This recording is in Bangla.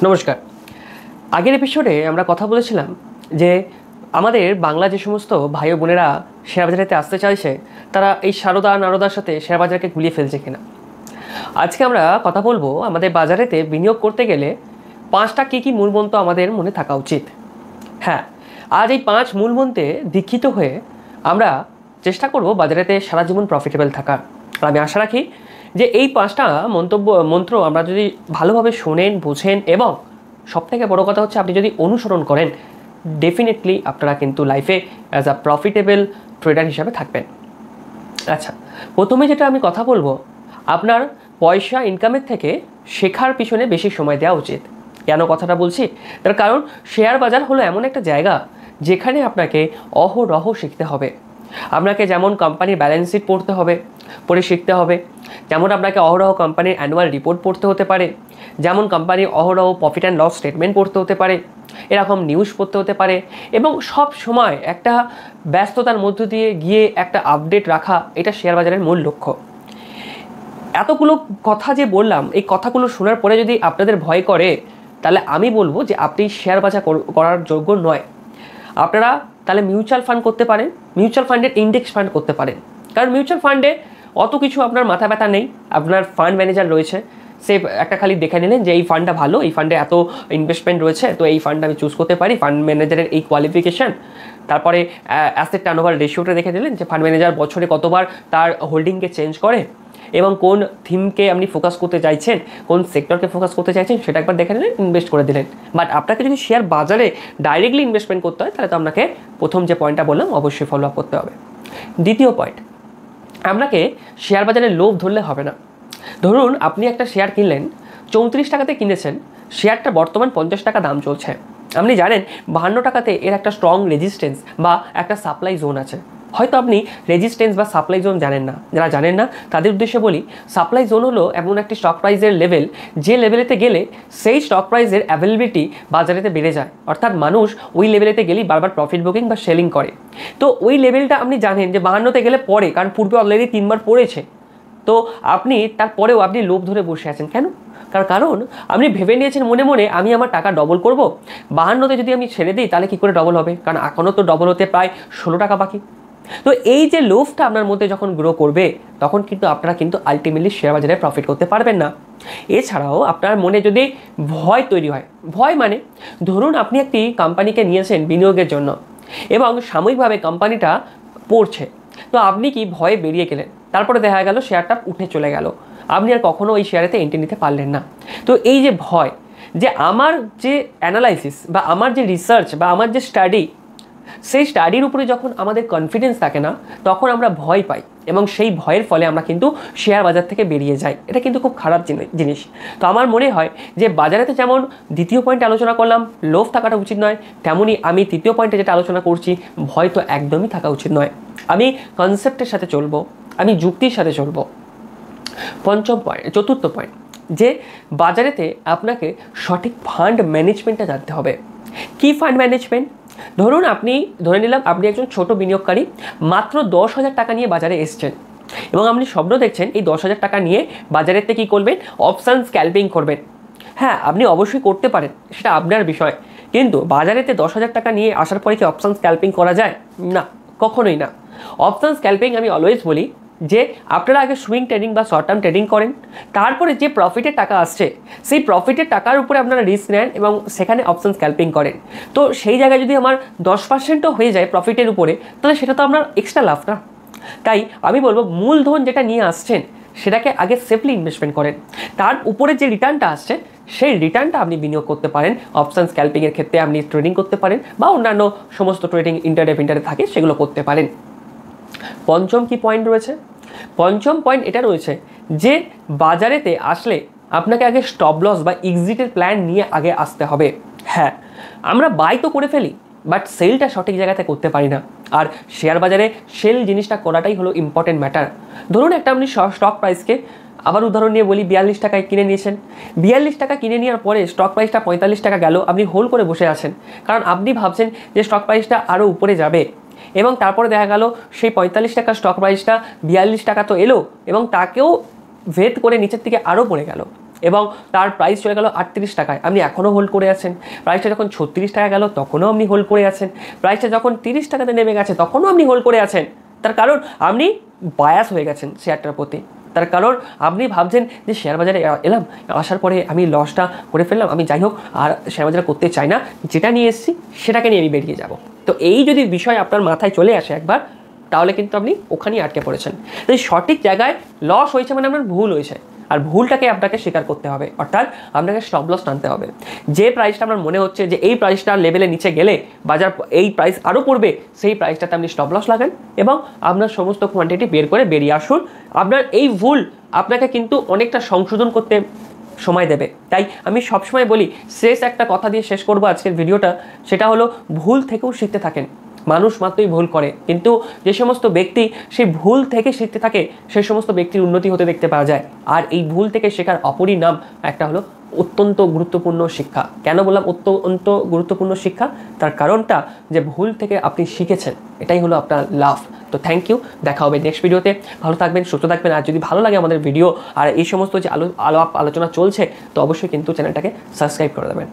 নমস্কার। আগের এপিসোডে আমরা কথা বলেছিলাম যে আমাদের বাংলা যে সমস্ত ভাই ও বোনেরা শেয়ার বাজারেতে আসতে চাইছে তারা এই সারদা নারদার সাথে শেয়ার বাজারকে গুলিয়ে ফেলছে কিনা। আজকে আমরা কথা বলবো আমাদের বাজারেতে বিনিয়োগ করতে গেলে 5টা কী মূলমন্ত্র আমাদের মনে থাকা উচিত। হ্যাঁ, আজ এই 5 মূলমন্ত্রে দীক্ষিত হয়ে আমরা চেষ্টা করব বাজারেতে সারা জীবন প্রফিটেবল থাকার। আর আমি আশা রাখি যে এই 5টা মন্ত্র আমরা যদি ভালোভাবে শোনেন, বোঝেন এবং সবথেকে বড় কথা হচ্ছে আপনি যদি অনুসরণ করেন, ডেফিনেটলি আপনারা কিন্তু লাইফে অ্যাজ আ প্রফিটেবল ট্রেডার হিসাবে থাকবেন। আচ্ছা, প্রথমে যেটা আমি কথা বলবো, আপনার পয়সা ইনকামের থেকে শেখার পিছনে বেশি সময় দেওয়া উচিত। কেন কথাটা বলছি? তার কারণ শেয়ার বাজার হলো এমন একটা জায়গা যেখানে আপনাকে অহরহ শিখতে হবে। আপনাকে যেমন কোম্পানির ব্যালেন্স শিট পড়ে শিখতে হবে, যেমন আপনাকে অহরহ কোম্পানির অ্যানুয়াল রিপোর্ট পড়তে হতে পারে, যেমন কোম্পানির অহরহ প্রফিট অ্যান্ড লস স্টেটমেন্ট পড়তে হতে পারে, এরকম নিউজ পড়তে হতে পারে এবং সব সময় একটা ব্যস্ততার মধ্য দিয়ে গিয়ে একটা আপডেট রাখা, এটা শেয়ার বাজারের মূল লক্ষ্য। এতগুলো কথা যে বললাম, এই কথাগুলো শোনার পরে যদি আপনাদের ভয় করে, তাহলে আমি বলবো যে আপনি শেয়ার বাজার করার যোগ্য নয়। আপনারা তাহলে মিউচুয়াল ফান্ড করতে পারেন, মিউচুয়াল ফান্ডের ইন্ডেক্স ফান্ড করতে পারেন। কারণ মিউচুয়াল ফান্ডে অত কিছু আপনার মাথা ব্যথা নেই। আপনার ফান্ড ম্যানেজার রয়েছে, সে একটা খালি দেখে নিলেন যে এই ফান্ডটা ভালো, এই ফান্ডে এত ইনভেস্টমেন্ট রয়েছে, তো এই ফান্ড আমি চুজ করতে পারি, ফান্ড ম্যানেজারের এই কোয়ালিফিকেশান। তারপরে অ্যাসেট টার্নওভার রেশিওটা দেখে নিলেন যে ফান্ড ম্যানেজার বছরে কতবার তার হোল্ডিংকে চেঞ্জ করে এবং কোন থিমকে আপনি ফোকাস করতে চাইছেন, কোন সেক্টরকে ফোকাস করতে চাইছেন, সেটা একবার দেখে নিলেন, ইনভেস্ট করে দিলেন। বাট আপনাকে যদি শেয়ার বাজারে ডাইরেক্টলি ইনভেস্টমেন্ট করতে হয়, তাহলে তো আপনাকে প্রথম যে পয়েন্টটা বললাম অবশ্যই ফলো আপ করতে হবে। দ্বিতীয় পয়েন্ট, আপনাকে শেয়ার বাজারে লোভ ধরলে হবে না। ধরুন আপনি একটা শেয়ার কিনলেন, 34 টাকাতে কিনেছেন, শেয়ারটা বর্তমান 50 টাকা দাম চলছে। আপনি জানেন 52 টাকাতে এর একটা স্ট্রং রেজিস্ট্যান্স বা একটা সাপ্লাই জোন আছে। হয়তো আপনি রেজিস্ট্যান্স বা সাপ্লাই জোন জানেন না। যারা জানেন না তাদের উদ্দেশ্যে বলি, সাপ্লাই জোন হলো এমন একটি স্টক প্রাইসের লেভেল, যে লেভেলেতে গেলে সেই স্টক প্রাইসের অ্যাভেলেবিলিটি বাজারেতে বেড়ে যায়। অর্থাৎ মানুষ ওই লেভেলেতে গেলেই বারবার প্রফিট বুকিং বা সেলিং করে। তো ওই লেভেলটা আপনি জানেন যে 52তে গেলে পরে, কারণ পূর্বে অলরেডি 3বার পড়েছে। তো আপনি তারপরেও আপনি লোভ ধরে বসে আছেন কেন? কারণ আপনি ভেবে নিয়েছেন মনে মনে আমি আমার টাকা ডবল করব। 52তে যদি আমি ছেড়ে দিই তাহলে কী করে ডবল হবে? কারণ এখনও তো ডবল হতে প্রায় 16 টাকা বাকি। তো এই যে লোভটা আপনার মধ্যে যখন গ্রো করবে, তখন কিন্তু আপনারা কিন্তু আলটিমেটলি শেয়ার বাজারে প্রফিট করতে পারবেন না। এছাড়াও আপনার মনে যদি ভয় তৈরি হয়, ভয় মানে ধরুন আপনি একটি কোম্পানিকে নিয়েছেন বিনিয়োগের জন্য এবং সাময়িকভাবে কোম্পানিটা পড়ছে, তো আপনি কি ভয়ে বেরিয়ে গেলেন, তারপরে দেখা গেল শেয়ারটা উঠে চলে গেল, আপনি আর কখনো ওই শেয়ারেতে এন্ট্রি নিতে পারলেন না। তো এই যে ভয়, যে আমার যে অ্যানালাইসিস বা আমার যে রিসার্চ বা আমার যে স্টাডি, সেই স্টাডির উপরে যখন আমাদের কনফিডেন্স থাকে না, তখন আমরা ভয় পাই এবং সেই ভয়ের ফলে আমরা কিন্তু শেয়ার বাজার থেকে বেরিয়ে যাই। এটা কিন্তু খুব খারাপ জিনিস। তো আমার মনে হয় যে বাজারেতে যেমন দ্বিতীয় পয়েন্টে আলোচনা করলাম লোভ থাকাটা উচিত নয়, তেমনই আমি তৃতীয় পয়েন্টে যেটা আলোচনা করছি, ভয় তো একদমই থাকা উচিত নয়। আমি কনসেপ্টের সাথে চলবো, আমি যুক্তির সাথে চলবো। চতুর্থ পয়েন্ট, যে বাজারেতে আপনাকে সঠিক ফান্ড ম্যানেজমেন্টটা জানতে হবে। কি ফান্ড ম্যানেজমেন্ট? ধরুন আপনি ধরে নিলাম আপনি একজন ছোট বিনিয়োগকারী, মাত্র 10,000 টাকা নিয়ে বাজারে এসছেন এবং আপনি স্বপ্ন দেখছেন এই 10,000 টাকা নিয়ে বাজারেতে কী করবেন? অপশান স্ক্যালপিং করবেন। হ্যাঁ, আপনি অবশ্যই করতে পারেন, সেটা আপনার বিষয়। কিন্তু বাজারেতে 10,000 টাকা নিয়ে আসার পরে কি অপশান স্ক্যালপিং করা যায়? না, কখনোই না। অপশান স্ক্যালপিং আমি অলওয়েজ বলি যে আপনারা আগে সুইং ট্রেডিং বা শর্ট টার্ম ট্রেডিং করেন, তারপরে যে প্রফিটের টাকা আসছে সেই প্রফিটের টাকার উপরে আপনারা রিস্ক নেন এবং সেখানে অপশন স্ক্যালপিং করেন। তো সেই জায়গায় যদি আমার 10%ও হয়ে যায় প্রফিটের উপরে, তাহলে সেটা তো আপনার এক্সট্রা লাভ না। তাই আমি বলবো মূলধন যেটা নিয়ে আসছেন সেটাকে আগে সেফলি ইনভেস্টমেন্ট করেন, তার উপরে যে রিটার্নটা আসছে সেই রিটার্নটা আপনি বিনিয়োগ করতে পারেন। অপশন স্ক্যালপিংয়ের ক্ষেত্রে আপনি ট্রেডিং করতে পারেন বা অন্যান্য সমস্ত ট্রেডিং ইন্টারডে থাকে সেগুলো করতে পারেন। পঞ্চম কি পয়েন্ট রয়েছে? পঞ্চম পয়েন্ট এটা রয়েছে যে বাজারেতে আসলে আপনাকে আগে স্টপ লস বা এক্সিটের প্ল্যান নিয়ে আগে আসতে হবে। হ্যাঁ, আমরা বাই তো করে ফেলি, বাট সেলটা সঠিক জায়গাতে করতে পারি না। আর শেয়ার বাজারে সেল জিনিসটা করাটাই হলো ইম্পর্টেন্ট ম্যাটার। ধরুন একটা আপনি স্টক প্রাইসকে, আবার উদাহরণ নিয়ে বলি, 42 টাকায় কিনে নিয়েছেন। 42 টাকা কিনে নেওয়ার পরে স্টক প্রাইসটা 45 টাকা গেল, আপনি হোল্ড করে বসে আছেন কারণ আপনি ভাবছেন যে স্টক প্রাইসটা আরও উপরে যাবে এবং তারপরে দেখা গেল সেই 45 টাকার স্টক প্রাইসটা 42 টাকা তো এলো এবং তাকেও ভেদ করে নিচের দিকে আরও পড়ে গেল এবং তার প্রাইস চলে গেল 38 টাকায়, আপনি এখনও হোল্ড করে আছেন। প্রাইসটা যখন 36 টাকা গেল তখনও আপনি হোল্ড করে আছেন। প্রাইসটা যখন 30 টাকাতে নেমে গেছে তখনও আপনি হোল্ড করে আছেন। তার কারণ আপনি বায়াস হয়ে গেছেন শেয়ারটার প্রতি। তার কারণ আপনি ভাবছেন যে শেয়ার বাজারে এলাম, আসার পরে আমি লসটা করে ফেললাম, আমি যাই হোক আর শেয়ার বাজার করতে চাই না, যেটা নিয়ে এসেছি সেটাকে নিয়ে আমি বেরিয়ে যাব। তো এই যদি বিষয় আপনার মাথায় চলে আসে একবার, তাহলে কিন্তু আপনি ওখানেই আটকে পড়েছেন। তো এই সঠিক জায়গায় লস হয়েছে মানে আপনার ভুল হয়েছে, আর ভুলটাকে আপনাকে স্বীকার করতে হবে, অর্থাৎ আপনাকে স্টপ লস টানতে হবে। যে প্রাইসটা আপনার মনে হচ্ছে যে এই প্রাইসটা লেভেলে নিচে গেলে বাজার এই প্রাইস আরও পড়বে, সেই প্রাইসটাতে আপনি স্টপ লস লাগান এবং আপনার সমস্ত কোয়ান্টিটি বের করে বেরিয়ে আসুন। আপনার এই ভুল আপনাকে কিন্তু অনেকটা সংশোধন করতে সময় দেবে। তাই আমি সবসময় বলি, শেষ একটা কথা দিয়ে শেষ করবো আজকের ভিডিওটা, সেটা হলো ভুল থেকেও শিখতে থাকেন। মানুষ মাত্রই ভুল করে, কিন্তু যে সমস্ত ব্যক্তি সেই ভুল থেকে শিখতে থাকে সেই সমস্ত ব্যক্তির উন্নতি হতে দেখতে পাওয়া যায়। আর এই ভুল থেকে শেখার অপরই নাম একটা হলো অত্যন্ত গুরুত্বপূর্ণ শিক্ষা। কেন বললাম অত্যন্ত গুরুত্বপূর্ণ শিক্ষা? তার কারণটা যে ভুল থেকে আপনি শিখেছেন, এটাই হলো আপনার লাভ। তো থ্যাংক ইউ, দেখা হবে নেক্সট ভিডিওতে। ভালো থাকবেন, সুস্থ থাকবেন। আর যদি ভালো লাগে আমাদের ভিডিও আর এই সমস্ত যে আলোচনা চলছে, তো অবশ্যই কিন্তু চ্যানেলটাকে সাবস্ক্রাইব করে দেবেন।